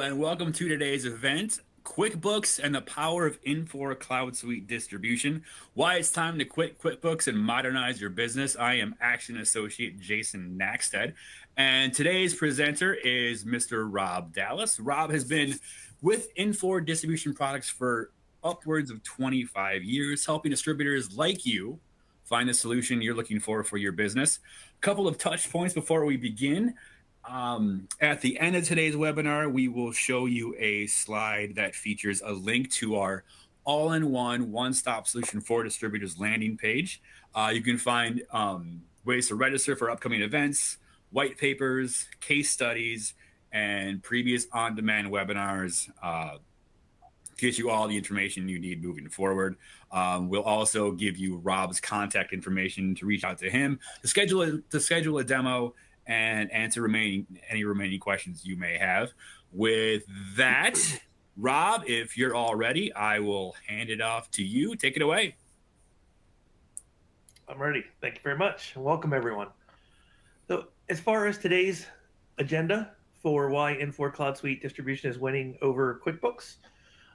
And welcome to today's event, QuickBooks and the Power of Infor CloudSuite Distribution. Why it's time to quit QuickBooks and modernize your business. I am Action Associate Jason Nackstead, and today's presenter is Mr. Rob Dallas. Rob has been with Infor Distribution Products for upwards of 25 years, helping distributors like you find the solution you're looking for your business. A couple of touch points before we begin. At the end of today's webinar, we will show you a slide that features a link to our all-in-one, one-stop solution for distributors landing page. You can find ways to register for upcoming events, white papers, case studies, and previous on-demand webinars to get you all the information you need moving forward. We'll also give you Rob's contact information to reach out to him to schedule a demo and answer any remaining questions you may have. With that, Rob, if you're all ready, I will hand it off to you. Take it away. I'm ready. Thank you very much. And welcome, everyone. So as far as today's agenda for why Infor CloudSuite distribution is winning over QuickBooks,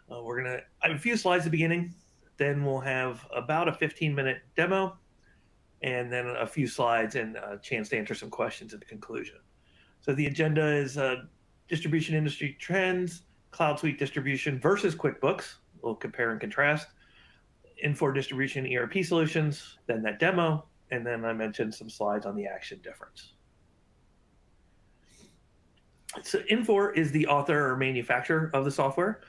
I have a few slides at the beginning, then we'll have about a 15-minute demo, and then a few slides and a chance to answer some questions at the conclusion. So the agenda is distribution industry trends, CloudSuite distribution versus QuickBooks. We'll compare and contrast. Infor distribution ERP solutions, then that demo, and then I mentioned some slides on the action difference. So Infor is the author or manufacturer of the software.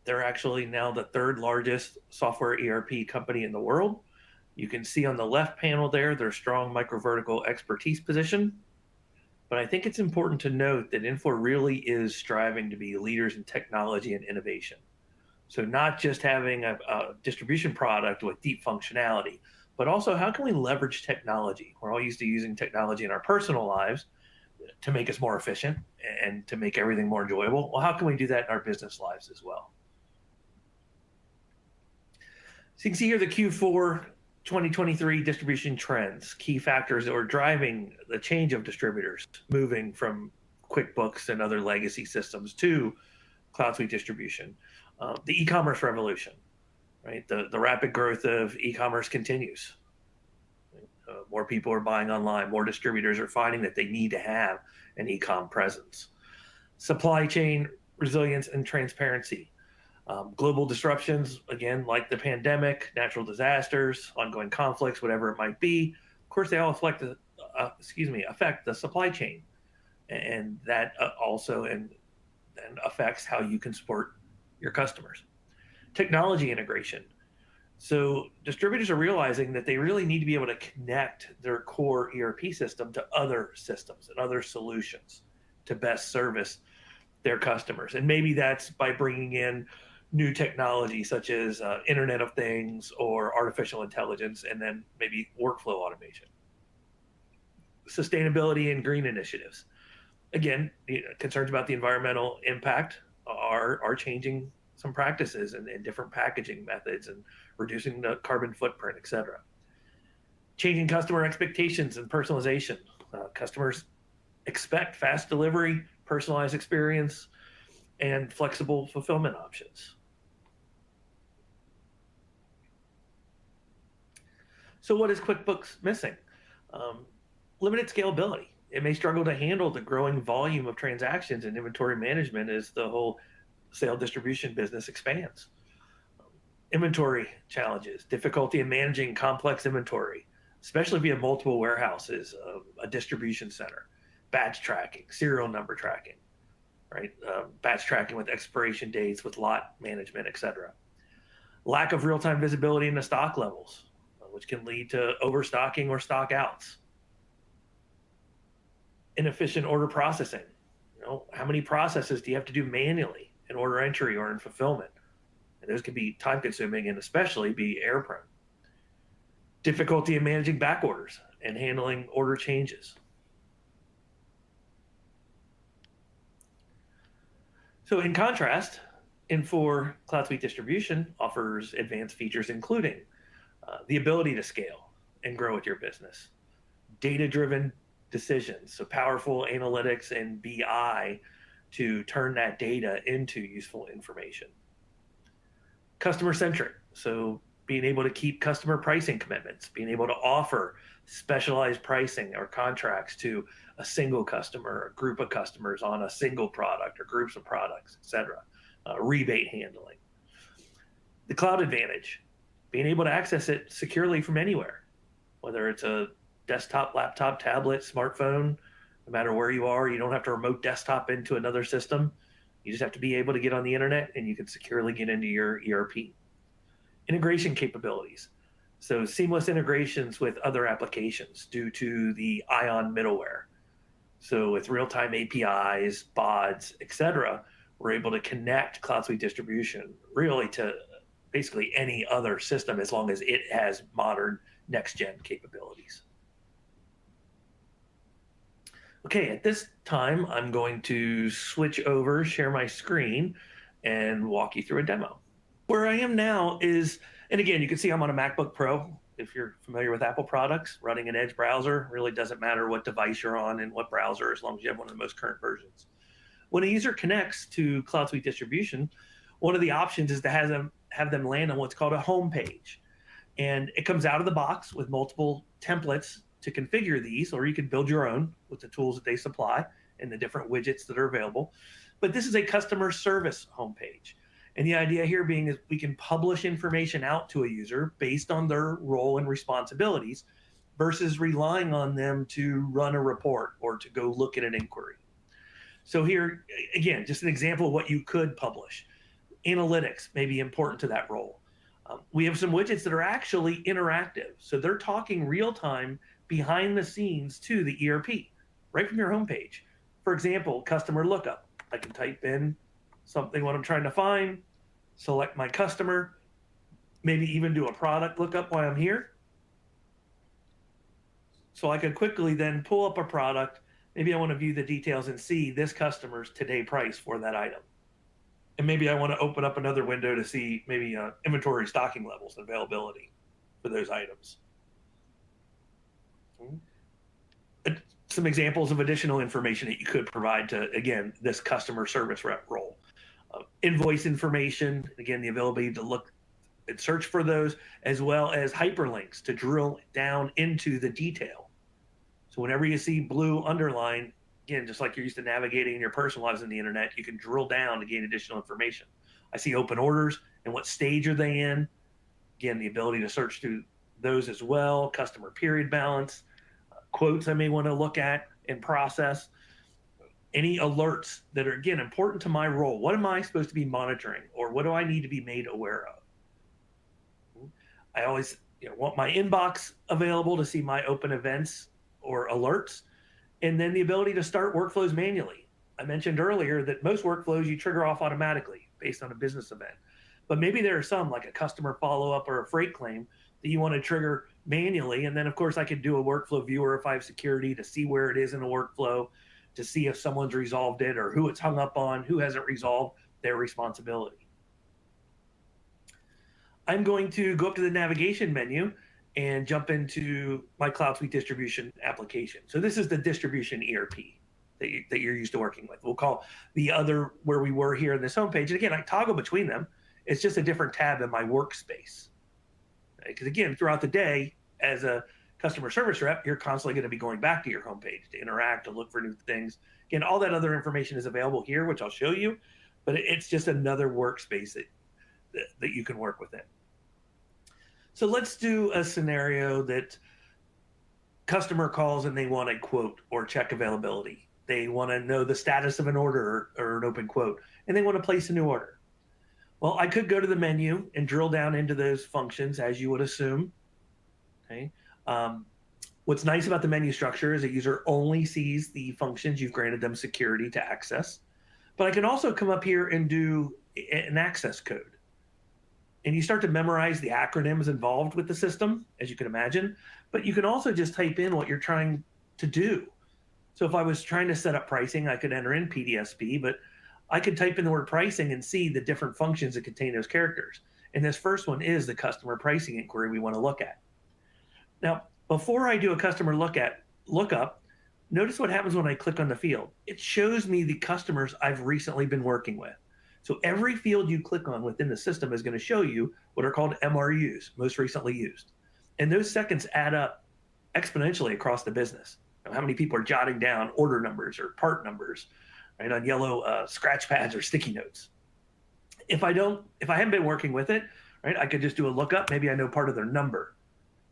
They're actually now the third largest software ERP company in the world. You can see on the left panel there their strong micro-vertical expertise position. But I think it's important to note that Infor really is striving to be leaders in technology and innovation. So not just having a distribution product with deep functionality, but also how can we leverage technology? We're all used to using technology in our personal lives to make us more efficient and to make everything more enjoyable. Well, how can we do that in our business lives as well? So you can see here the Q4 2023 distribution trends, key factors that were driving the change of distributors moving from QuickBooks and other legacy systems to CloudSuite distribution. The e-commerce revolution, right? The rapid growth of e-commerce continues. More people are buying online. More distributors are finding that they need to have an e-com presence. Supply chain resilience and transparency. Global disruptions, again, like the pandemic, natural disasters, ongoing conflicts, whatever it might be. Of course, they all affect the supply chain, and that also affects how you can support your customers. Technology integration. So distributors are realizing that they really need to be able to connect their core ERP system to other systems and other solutions to best service their customers. And maybe that's by bringing in new technology such as Internet of Things or artificial intelligence, and then maybe workflow automation. Sustainability and green initiatives. Again, concerns about the environmental impact are changing some practices and different packaging methods and reducing the carbon footprint, et cetera. Changing customer expectations and personalization. Customers expect fast delivery, personalized experience, and flexible fulfillment options. So what is QuickBooks missing? Limited scalability. It may struggle to handle the growing volume of transactions and inventory management as the whole sale distribution business expands. Inventory challenges, difficulty in managing complex inventory, especially if you have multiple warehouses, a distribution center, batch tracking, serial number tracking, right? Batch tracking with expiration dates, with lot management, et cetera. Lack of real-time visibility into stock levels, which can lead to overstocking or stock outs. Inefficient order processing. How many processes do you have to do manually in order entry or in fulfillment? And those can be time consuming and especially be error prone. Difficulty in managing back orders and handling order changes. So in contrast, Infor CloudSuite distribution offers advanced features including the ability to scale and grow with your business, data-driven decisions, so powerful analytics and BI to turn that data into useful information. Customer centric. So being able to keep customer pricing commitments, being able to offer specialized pricing or contracts to a single customer, a group of customers on a single product or groups of products, et cetera. Rebate handling. The cloud advantage, being able to access it securely from anywhere, whether it's a desktop, laptop, tablet, smartphone, no matter where you are, you don't have to remote desktop into another system. You just have to be able to get on the internet and you can securely get into your ERP. Integration capabilities. So seamless integrations with other applications due to the Ion middleware. So with real-time APIs, BODs, et cetera, we're able to connect CloudSuite distribution really to basically any other system as long as it has modern next-gen capabilities. Okay, at this time, I'm going to switch over, share my screen, and walk you through a demo. Where I am now is, and again, you can see I'm on a MacBook Pro. If you're familiar with Apple products, running an Edge browser really doesn't matter what device you're on and what browser, as long as you have one of the most current versions. When a user connects to CloudSuite distribution, one of the options is to have them land on what's called a home page. And it comes out of the box with multiple templates to configure these, or you can build your own with the tools that they supply and the different widgets that are available. But this is a customer service homepage. And the idea here being is we can publish information out to a user based on their role and responsibilities versus relying on them to run a report or to go look at an inquiry. So here, again, just an example of what you could publish. Analytics may be important to that role. We have some widgets that are actually interactive. So they're talking real time behind the scenes to the ERP, right from your homepage. For example, customer lookup. I can type in something what I'm trying to find, select my customer, maybe even do a product lookup while I'm here. So I could quickly then pull up a product. Maybe I want to view the details and see this customer's today price for that item. And maybe I want to open up another window to see maybe inventory stocking levels and availability for those items. Some examples of additional information that you could provide to, again, this customer service rep role. Invoice information, again, the ability to look and search for those, as well as hyperlinks to drill down into the detail. So whenever you see blue underline, again, just like you're used to navigating in your personal lives on the internet, you can drill down to gain additional information. I see open orders and what stage are they in. Again, the ability to search through those as well, customer period balance, quotes I may want to look at and process, any alerts that are, again, important to my role. What am I supposed to be monitoring, or what do I need to be made aware of? I always want my inbox available to see my open events or alerts, and then the ability to start workflows manually. I mentioned earlier that most workflows you trigger off automatically based on a business event, but maybe there are some like a customer follow-up or a freight claim that you want to trigger manually. And then of course I could do a workflow viewer if I have security to see where it is in the workflow, to see if someone's resolved it or who it's hung up on, who hasn't resolved their responsibility. I'm going to go up to the navigation menu and jump into my CloudSuite distribution application. So this is the distribution ERP that you're used to working with. We'll call the other where we were here in this homepage. And again, I toggle between them. It's just a different tab in my workspace. Because again, throughout the day, as a customer service rep, you're constantly going to be going back to your homepage to interact, to look for new things. Again, all that other information is available here, which I'll show you, but it's just another workspace that you can work within. So let's do a scenario that customer calls and they want a quote or check availability. They want to know the status of an order or an open quote, and they want to place a new order. Well, I could go to the menu and drill down into those functions as you would assume. Okay. What's nice about the menu structure is the user only sees the functions you've granted them security to access. But I can also come up here and do an access code. And you start to memorize the acronyms involved with the system, as you can imagine. But you can also just type in what you're trying to do. So if I was trying to set up pricing, I could enter in PDSP, but I could type in the word pricing and see the different functions that contain those characters. And this first one is the customer pricing inquiry we want to look at. Now, before I do a customer lookup, Notice what happens when I click on the field. It shows me the customers I've recently been working with. So every field you click on within the system is going to show you what are called MRUs, most recently used. And those seconds add up exponentially across the business. How many people are jotting down order numbers or part numbers, right, on yellow scratch pads or sticky notes. If I haven't been working with it, right, I could just do a lookup. Maybe I know part of their number.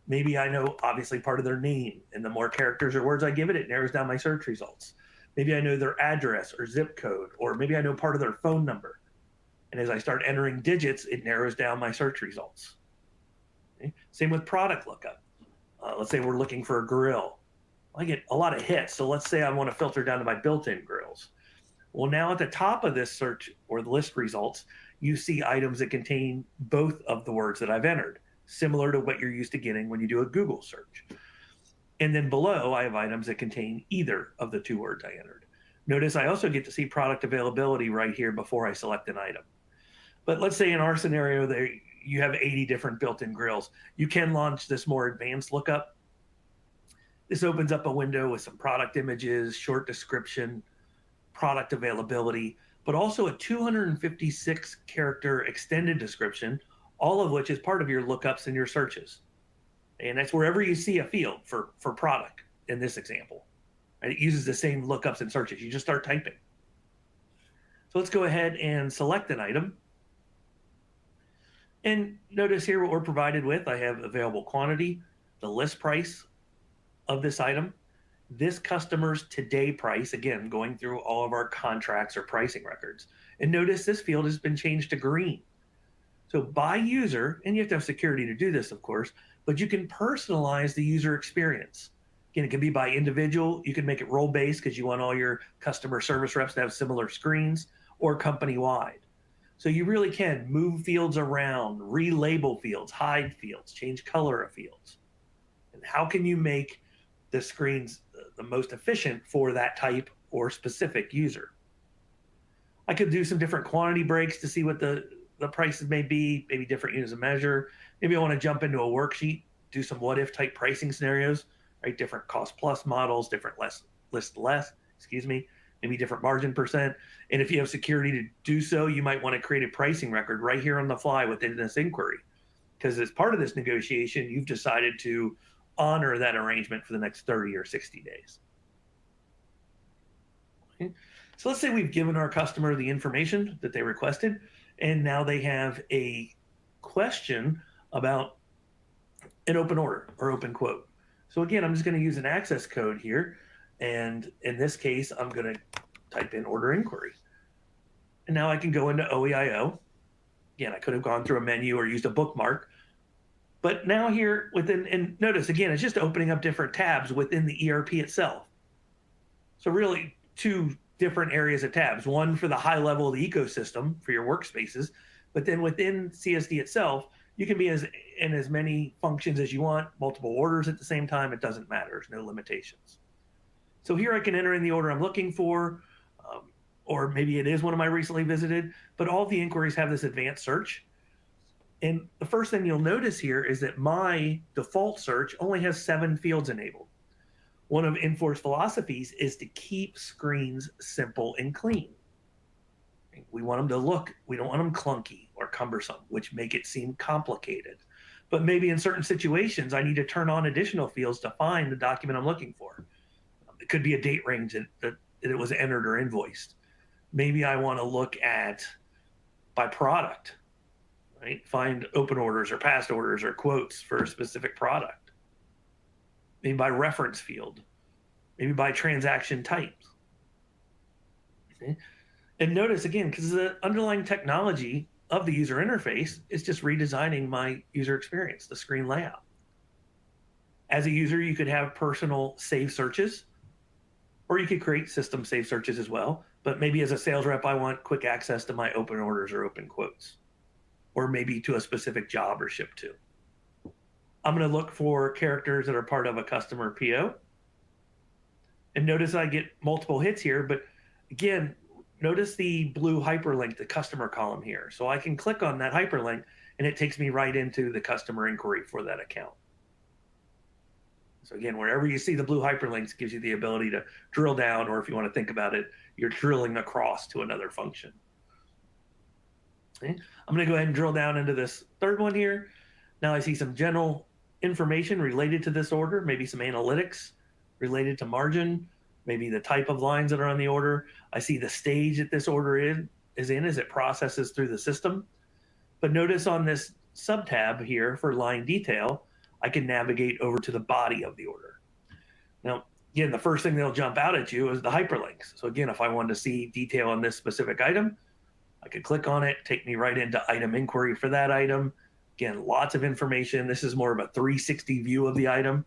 Maybe I know obviously part of their name, and the more characters or words I give it, it narrows down my search results. Maybe I know their address or zip code, or maybe I know part of their phone number. And as I start entering digits, it narrows down my search results. Okay? Same with product lookup. Let's say we're looking for a grill. I get a lot of hits. So let's say I want to filter down to my built-in grills. Well, now at the top of this search or the list results, you see items that contain both of the words that I've entered, similar to what you're used to getting when you do a Google search. And then below, I have items that contain either of the two words I entered. Notice I also get to see product availability right here before I select an item. But let's say in our scenario, you have 80 different built-in grills. You can launch this more advanced lookup. This opens up a window with some product images, short description, product availability, but also a 256 character extended description, all of which is part of your lookups and your searches. And that's wherever you see a field for product in this example. And it uses the same lookups and searches. You just start typing. So let's go ahead and select an item. And notice here what we're provided with. I have available quantity, the list price of this item, this customer's today price, again, going through all of our contracts or pricing records. And notice this field has been changed to green. So by user, and you have to have security to do this, of course, but you can personalize the user experience. Again, it can be by individual. You can make it role-based because you want all your customer service reps to have similar screens, or company-wide. So you really can move fields around, relabel fields, hide fields, change color of fields. And how can you make the screens the most efficient for that type or specific user? I could do some different quantity breaks to see what the prices may be, maybe different units of measure. Maybe I want to jump into a worksheet, do some what if type pricing scenarios, right? Different cost plus models, different list less, maybe different margin percent. And if you have security to do so, you might want to create a pricing record right here on the fly within this inquiry. Because as part of this negotiation, you've decided to honor that arrangement for the next 30 or 60 days. Okay. So let's say we've given our customer the information that they requested, and now they have a question about an open order or open quote. So again, I'm just going to use an access code here. And in this case, I'm going to type in order inquiry. And now I can go into OEIO. Again, I could have gone through a menu or used a bookmark. But now here within, and notice again, it's just opening up different tabs within the ERP itself. So really two different areas of tabs, one for the high level of the ecosystem for your workspaces, but then within CSD itself, you can be in as many functions as you want, multiple orders at the same time. It doesn't matter. There's no limitations. So here I can enter in the order I'm looking for, or maybe it is one of my recently visited, but all the inquiries have this advanced search. And the first thing you'll notice here is that my default search only has 7 fields enabled. One of Infor's philosophies is to keep screens simple and clean. We want them to look, we don't want them clunky or cumbersome, which make it seem complicated. But maybe in certain situations, I need to turn on additional fields to find the document I'm looking for. It could be a date range that it was entered or invoiced. Maybe I want to look at by product, right? Find open orders or past orders or quotes for a specific product. Maybe by reference field, maybe by transaction types. Okay? And notice again, because the underlying technology of the user interface is just redesigning my user experience, the screen layout. As a user, you could have personal save searches, or you could create system save searches as well. But maybe as a sales rep, I want quick access to my open orders or open quotes, or maybe to a specific job or ship to. I'm going to look for characters that are part of a customer PO. And notice I get multiple hits here, but again, notice the blue hyperlink, the customer column here. So I can click on that hyperlink and it takes me right into the customer inquiry for that account. So again, wherever you see the blue hyperlinks gives you the ability to drill down, or if you want to think about it, you're drilling across to another function. Okay. I'm going to go ahead and drill down into this third one here. Now I see some general information related to this order, maybe some analytics related to margin, maybe the type of lines that are on the order. I see the stage that this order is in as it processes through the system. But notice on this sub-tab here for line detail, I can navigate over to the body of the order. Now, again, the first thing that'll jump out at you is the hyperlinks. So again, if I wanted to see detail on this specific item, I could click on it, take me right into item inquiry for that item. Again, lots of information. This is more of a 360 view of the item.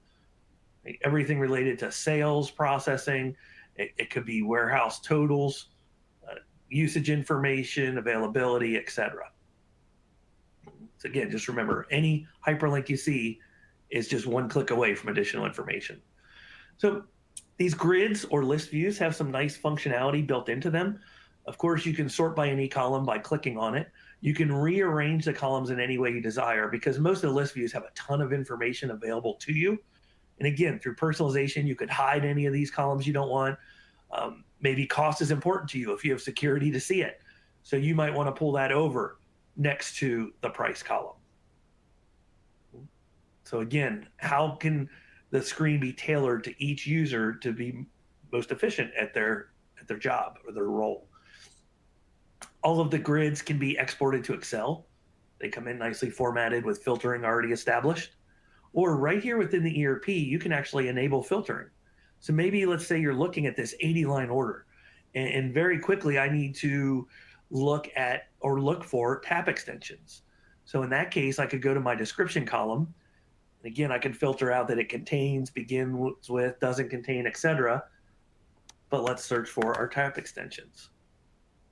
Everything related to sales processing. It could be warehouse totals, usage information, availability, etc. So again, just remember, any hyperlink you see is just one click away from additional information. So these grids or list views have some nice functionality built into them. Of course, you can sort by any column by clicking on it. You can rearrange the columns in any way you desire, because most of the list views have a ton of information available to you. And again, through personalization, you could hide any of these columns you don't want. Maybe cost is important to you if you have security to see it. So you might want to pull that over next to the price column. So again, how can the screen be tailored to each user to be most efficient at their job or their role? All of the grids can be exported to Excel. They come in nicely formatted with filtering already established. Or right here within the ERP, you can actually enable filtering. So maybe let's say you're looking at this 80-line order, and very quickly I need to look at or look for tab extensions. So in that case, I could go to my description column. And again, I can filter out that it contains, begins with, doesn't contain, etc. But let's search for our tab extensions.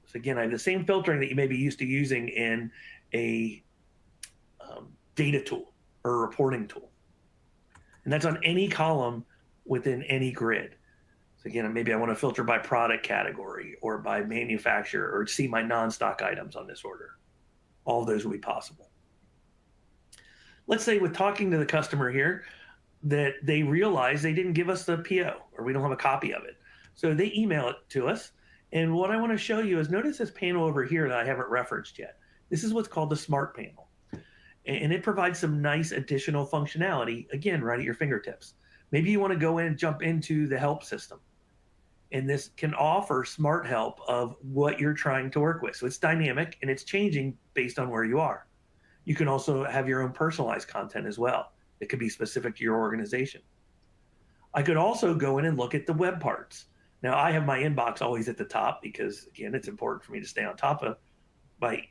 So again, I have the same filtering that you may be used to using in a data tool or a reporting tool. And that's on any column within any grid. So again, maybe I want to filter by product category or by manufacturer, or see my non-stock items on this order. All of those will be possible. Let's say with talking to the customer here that they realize they didn't give us the PO, or we don't have a copy of it. So they email it to us. And what I want to show you is, notice this panel over here that I haven't referenced yet. This is what's called the Smart Panel. And it provides some nice additional functionality, again, right at your fingertips. Maybe you want to go in and jump into the help system. And this can offer smart help of what you're trying to work with. So it's dynamic and it's changing based on where you are. You can also have your own personalized content as well. It could be specific to your organization. I could also go in and look at the web parts. Now, I have my inbox always at the top because, again, it's important for me to stay on top of my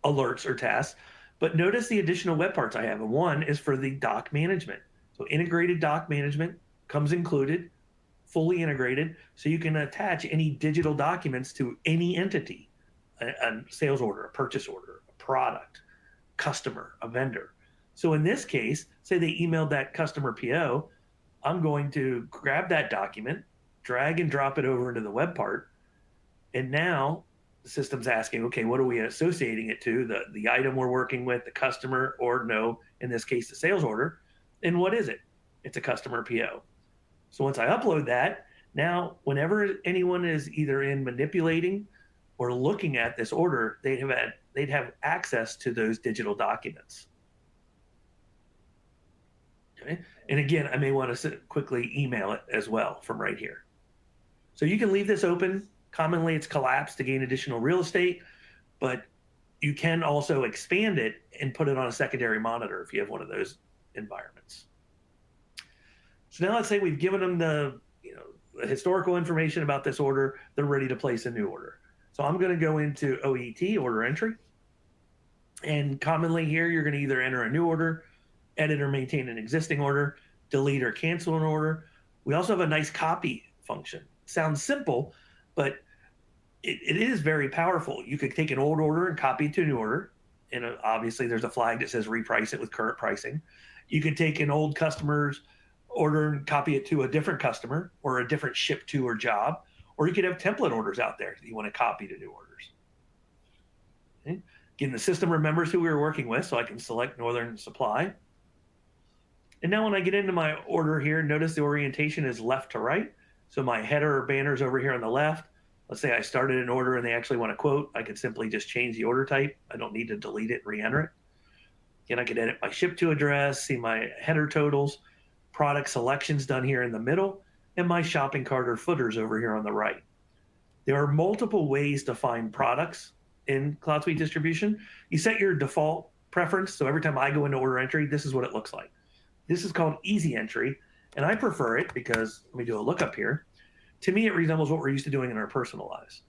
alerts or tasks. But notice the additional web parts I have. And one is for the doc management. So integrated doc management comes included, fully integrated, so you can attach any digital documents to any entity, a sales order, a purchase order, a product, customer, a vendor. So in this case, say they emailed that customer PO, I'm going to grab that document, drag and drop it over into the web part, and now the system's asking, okay, what are we associating it to? The item we're working with, the customer, or no, in this case, the sales order. And what is it? It's a customer PO. So once I upload that, now whenever anyone is either in manipulating or looking at this order, they'd have access to those digital documents. Okay. And again, I may want to quickly email it as well from right here. So you can leave this open. Commonly, it's collapsed to gain additional real estate, but you can also expand it and put it on a secondary monitor if you have one of those environments. So now let's say we've given them the historical information about this order. They're ready to place a new order. So I'm going to go into OET, order entry. And commonly here, you're going to either enter a new order, edit or maintain an existing order, delete or cancel an order. We also have a nice copy function. Sounds simple, but it is very powerful. You could take an old order and copy it to a new order. And obviously there's a flag that says reprice it with current pricing. You could take an old customer's order and copy it to a different customer or a different ship to or job, or you could have template orders out there that you want to copy to new orders. Okay. Again, the system remembers who we were working with, so I can select Northern Supply. And now when I get into my order here, notice the orientation is left to right. So my header or banner's over here on the left. Let's say I started an order and they actually want a quote. I could simply just change the order type. I don't need to delete it and re-enter it. Again, I could edit my ship to address, see my header totals, product selections done here in the middle, and my shopping cart or footers over here on the right. There are multiple ways to find products in CloudSuite distribution. You set your default preference. So every time I go into order entry, this is what it looks like. This is called easy entry. And I prefer it because, let me do a lookup here. To me, it resembles what we're used to doing in our personal lives.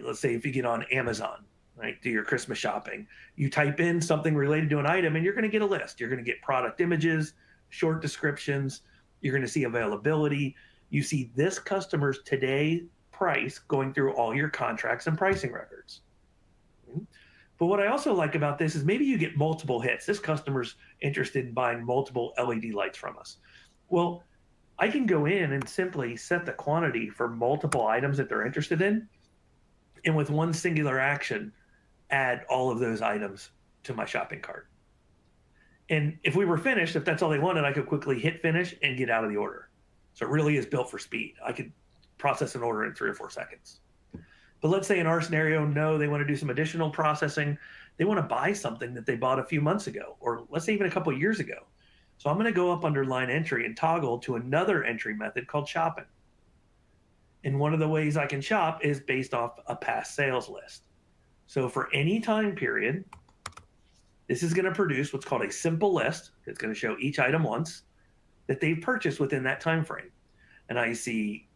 Let's say if you get on Amazon, right, do your Christmas shopping, you type in something related to an item and you're going to get a list. You're going to get product images, short descriptions. You're going to see availability. You see this customer's today price going through all your contracts and pricing records. But what I also like about this is maybe you get multiple hits. This customer's interested in buying multiple LED lights from us. Well, I can go in and simply set the quantity for multiple items that they're interested in. And with one singular action, add all of those items to my shopping cart. And if we were finished, if that's all they wanted, I could quickly hit finish and get out of the order. So it really is built for speed. I could process an order in 3 or 4 seconds. But let's say in our scenario, no, they want to do some additional processing. They want to buy something that they bought a few months ago, or let's say even a couple of years ago. So I'm going to go up under line entry and toggle to another entry method called shopping. And one of the ways I can shop is based off a past sales list. So for any time period, this is going to produce what's called a simple list. It's going to show each item once that they've purchased within that time frame. And I see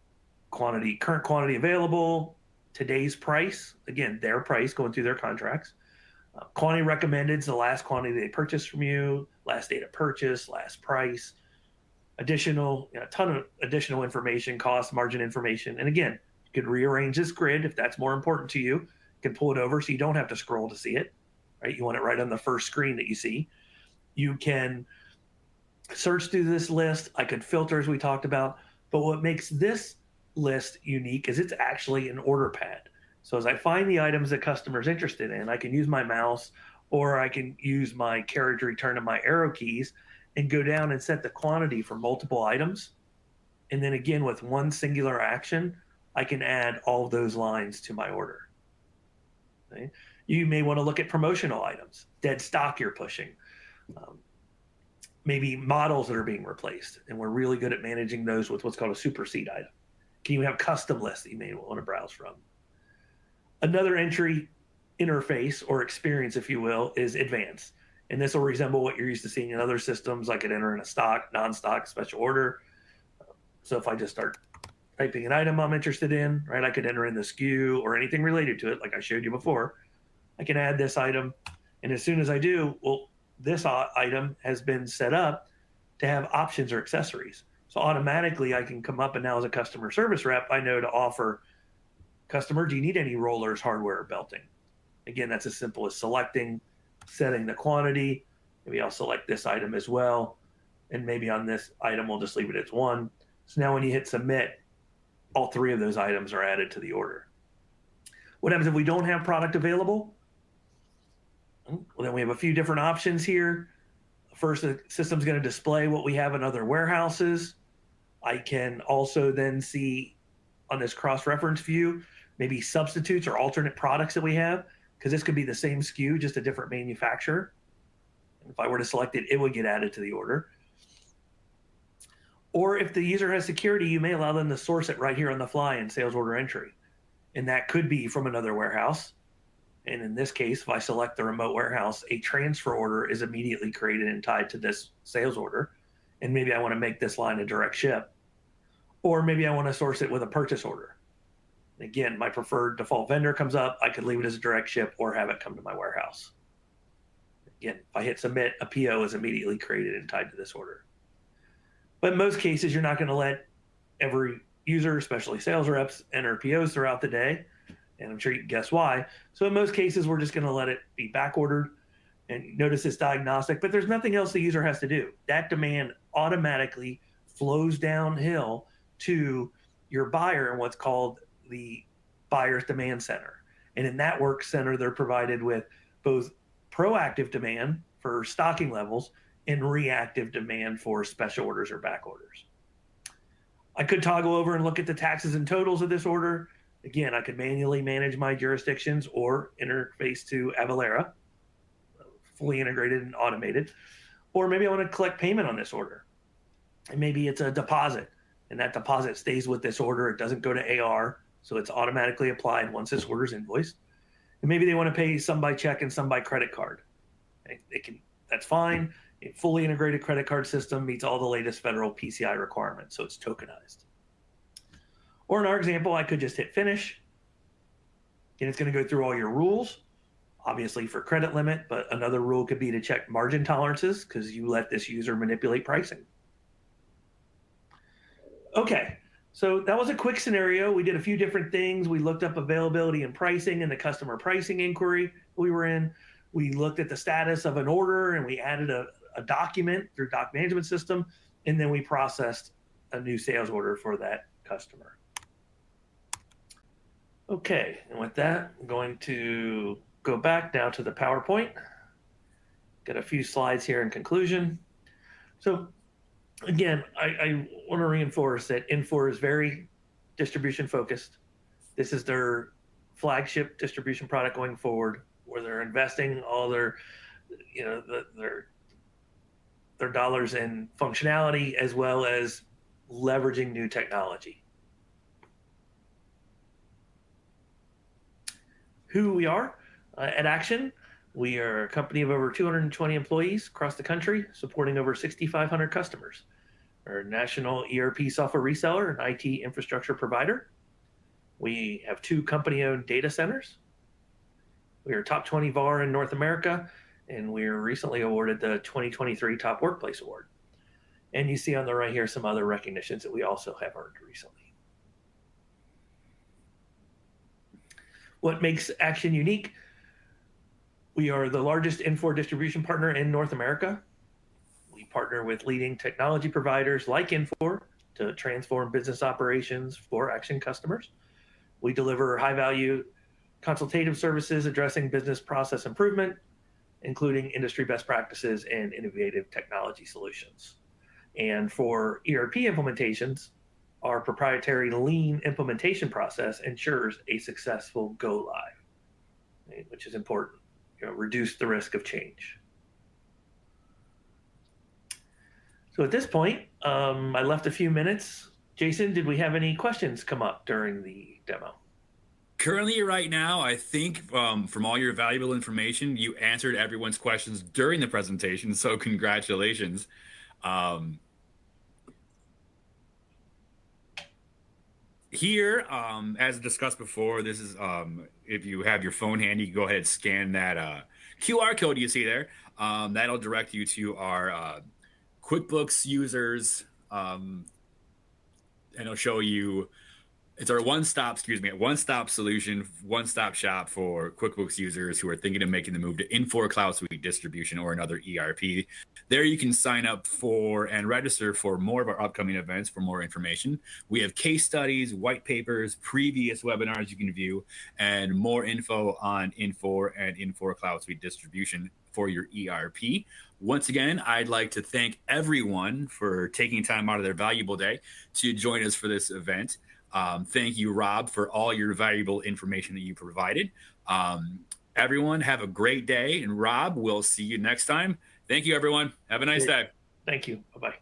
quantity, current quantity available, today's price, again, their price going through their contracts. Quantity recommended is the last quantity they purchased from you, last date of purchase, last price, additional, a ton of additional information, cost, margin information. And again, you could rearrange this grid if that's more important to you. You can pull it over so you don't have to scroll to see it, right? You want it right on the first screen that you see. You can search through this list. I could filter as we talked about, but what makes this list unique is it's actually an order pad. So as I find the items that customers interested in, I can use my mouse or I can use my carriage return and my arrow keys and go down and set the quantity for multiple items. And then again, with one singular action, I can add all of those lines to my order. Okay? You may want to look at promotional items, dead stock you're pushing, maybe models that are being replaced. And we're really good at managing those with what's called a supersede item. Can you have custom lists that you may want to browse from? Another entry interface or experience, if you will, is advanced. And this will resemble what you're used to seeing in other systems. I could enter in a stock, non-stock, special order. So if I just start typing an item I'm interested in, right, I could enter in the SKU or anything related to it, like I showed you before. I can add this item. And as soon as I do, well, this item has been set up to have options or accessories. So automatically I can come up and now as a customer service rep, I know to offer customer, do you need any rollers, hardware, or belting? Again, that's as simple as selecting, setting the quantity. Maybe I'll select this item as well. And maybe on this item, we'll just leave it as 1. So now when you hit submit, all 3 of those items are added to the order. What happens if we don't have product available? Well, then we have a few different options here. First, the system's going to display what we have in other warehouses. I can also then see on this cross-reference view, maybe substitutes or alternate products that we have, because this could be the same SKU, just a different manufacturer. And if I were to select it, it would get added to the order. Or if the user has security, you may allow them to source it right here on the fly in sales order entry. And that could be from another warehouse. And in this case, if I select the remote warehouse, a transfer order is immediately created and tied to this sales order. And maybe I want to make this line a direct ship. Or maybe I want to source it with a purchase order. Again, my preferred default vendor comes up. I could leave it as a direct ship or have it come to my warehouse. Again, if I hit submit, a PO is immediately created and tied to this order. But in most cases, you're not going to let every user, especially sales reps, enter POs throughout the day. And I'm sure you can guess why. So in most cases, we're just going to let it be back ordered. And notice it's diagnostic, but there's nothing else the user has to do. That demand automatically flows downhill to your buyer in what's called the buyer's demand center. And in that work center, they're provided with both proactive demand for stocking levels and reactive demand for special orders or back orders. I could toggle over and look at the taxes and totals of this order. Again, I could manually manage my jurisdictions or interface to Avalara, fully integrated and automated. Or maybe I want to collect payment on this order. And maybe it's a deposit, and that deposit stays with this order. It doesn't go to AR, so it's automatically applied once this order is invoiced. And maybe they want to pay some by check and some by credit card. That's fine. A fully integrated credit card system meets all the latest federal PCI requirements, so it's tokenized. Or in our example, I could just hit finish, and it's going to go through all your rules, obviously for credit limit, but another rule could be to check margin tolerances because you let this user manipulate pricing. Okay, so that was a quick scenario. We did a few different things. We looked up availability and pricing in the customer pricing inquiry we were in. We looked at the status of an order, and we added a document through doc management system, and then we processed a new sales order for that customer. Okay, and with that, I'm going to go back now to the PowerPoint. Got a few slides here in conclusion. So again, I want to reinforce that Infor is very distribution focused. This is their flagship distribution product going forward, where they're investing all their, their dollars in functionality as well as leveraging new technology. Who we are at Action, we are a company of over 220 employees across the country, supporting over 6,500 customers. We're a national ERP software reseller and IT infrastructure provider. We have 2 company-owned data centers. We are top 20 VAR in North America, and we were recently awarded the 2023 Top Workplace Award. And you see on the right here some other recognitions that we also have earned recently. What makes Action unique? We are the largest Infor distribution partner in North America. We partner with leading technology providers like Infor to transform business operations for Action customers. We deliver high-value consultative services addressing business process improvement, including industry best practices and innovative technology solutions. And for ERP implementations, our proprietary lean implementation process ensures a successful go live, which is important. Reduce the risk of change. So at this point, I left a few minutes. Jason, did we have any questions come up during the demo? Currently, right now, I think from all your valuable information, you answered everyone's questions during the presentation, so congratulations. Here, as discussed before, this is if you have your phone handy, go ahead and scan that QR code you see there. That'll direct you to our QuickBooks users, and it'll show you. It's our one-stop solution, one-stop shop for QuickBooks users who are thinking of making the move to Infor CloudSuite distribution or another ERP. There you can sign up for and register for more of our upcoming events for more information. We have case studies, white papers, previous webinars you can view, and more info on Infor and Infor CloudSuite distribution for your ERP. Once again, I'd like to thank everyone for taking time out of their valuable day to join us for this event. Thank you, Rob, for all your valuable information that you provided. Everyone, have a great day. And Rob, we'll see you next time. Thank you, everyone. Have a nice day. Thank you. Bye-bye.